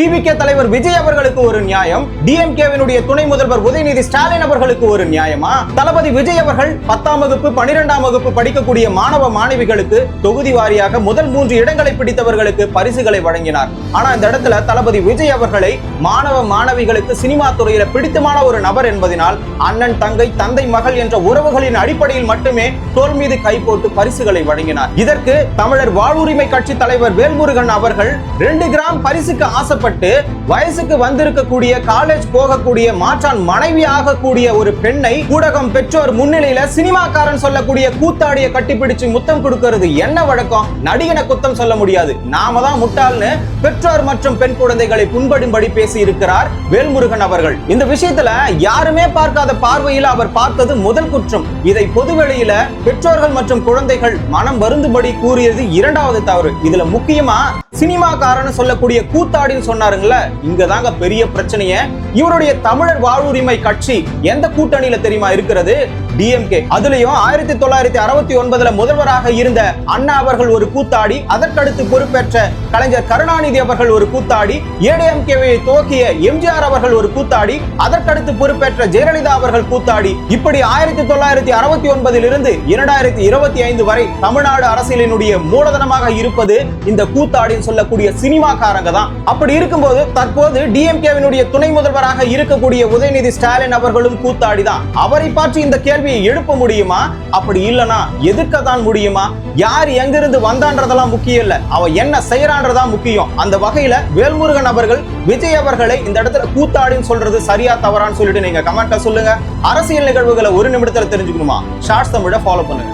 TVK தலைவர் விஜய் அவர்களுக்கு ஒரு நியாயம், டிஎம்கேவினுடைய துணை முதல்வர் உதயநிதி ஸ்டாலின் அவர்களுக்கு ஒரு நியாயமா? தளபதி விஜய் அவர்கள் 10ஆம் வகுப்பு 12ஆம் வகுப்பு படிக்கக்கூடிய மாணவ மாணவிகளுக்கு தொகுதி வாரியாக முதல் 3 இடங்களை பிடித்தவர்களுக்கு பரிசுகளை வழங்கினார். ஆனா இந்த இடத்துல தளபதி விஜய் அவர்களை மாணவ மாணவிகளுக்கு சினிமா துறையில பிடித்தமான ஒரு நபர் என்பதனால் அண்ணன் தங்கை தந்தை மகள் என்ற உறவுகளின் அடிப்படையில் மட்டுமே தோள் மீது கை போட்டு பரிசுகளை வழங்கினார். இதற்கு தமிழர் வாழ்வுரிமை கட்சி தலைவர் வேல்முருகன் அவர்கள் 2 கிராம் பரிசுக்கு ஆசைப்பட்டு வயசுக்கு வந்திருக்கக்கூடிய காலேஜ் போகக்கூடிய மாற்றான் மனைவி ஆகக்கூடிய ஒரு பெண்ணை ஊடகம் பெற்றோர் முன்னிலையில சினிமாக்காரன் சொல்லக்கூடிய கூத்தாடிய கட்டிப்பிடிச்சு முத்தம் கொடுக்கிறது என்ன வழக்கம்? நடிகனை குத்தம் சொல்ல முடியாது, நாம தான் முட்டாள்னு பெற்றோர் மற்றும் பெண் குழந்தைகளை புண்படும்படி பேசி இருக்கிறார் வேல்முருகன் அவர்கள். இந்த விஷயத்துல யாருமே பார்க்காத பார்வையில் அவர் பார்த்தது முதல் குற்றம். இதை பொதுவெளியில பெற்றோர்கள் மற்றும் குழந்தைகள் மனம் வருந்தும்படி கூறியது 2வது தவறு. இதுல முக்கியமா சினிமாக்காரன் சொல்லக்கூடிய கூத்தாடின்னு சொன்னாருங்கள, இங்கதாங்க பெரிய பிரச்சனையே. இவருடைய தமிழர் வாழ்வுரிமை கட்சி எந்த கூட்டணியில தெரியுமா இருக்கிறது? டிஎம்கே. அதுலயும் 1969 முதல்வராக இருந்த அண்ணா அவர்கள் ஒரு கூத்தாடி, அதற்கடுத்து பொறுப்பேற்ற கலைஞர் கருணாநிதி அவர்கள் ஒரு கூத்தாடி, ஏடிஎம்கேவை துவக்கிய எம்ஜிஆர் அவர்கள் ஒரு கூத்தாடி, அதற்கடுத்து பொறுப்பேற்ற ஜெயலலிதா அவர்கள் கூத்தாடி. இப்படி 1969 இருந்து 2025 வரை தமிழ்நாடு அரசியலினுடைய மூலதனமாக இருப்பது இந்த கூத்தாடின்னு சொல்லக்கூடிய சினிமாக்காரங்க தான். அப்படி இருக்கும்போது தற்போது டிஎம்கேவினுடைய துணை முதல்வராக இருக்கக்கூடிய உதயநிதி ஸ்டாலின் அவர்களும் கூத்தாடி தான். அவரை பற்றி இந்த கேள்வியை எழுப்ப முடியுமா? அப்படி இல்லனா எதிர்க்கத்தான் முடியுமா? யார் எங்கிருந்து வந்தான்றதெல்லாம் முக்கியம் இல்ல, அவ என்ன செய்யறான்றதா முக்கியம். அந்த வகையில வேல்முருகன் அவர்கள் விஜய் அவர்களை இந்த இடத்துல கூத்தாடின்னு சொல்றது சரியா தவறான்னு சொல்லிட்டு நீங்க கமெண்ட்ல சொல்லுங்க. அரசியல் நிகழ்வுகளை 1 நிமிடத்துல தெரிஞ்சுக்கணுமா? ஷார்ட்ஸ் தமிழை ஃபாலோ பண்ணுங்க.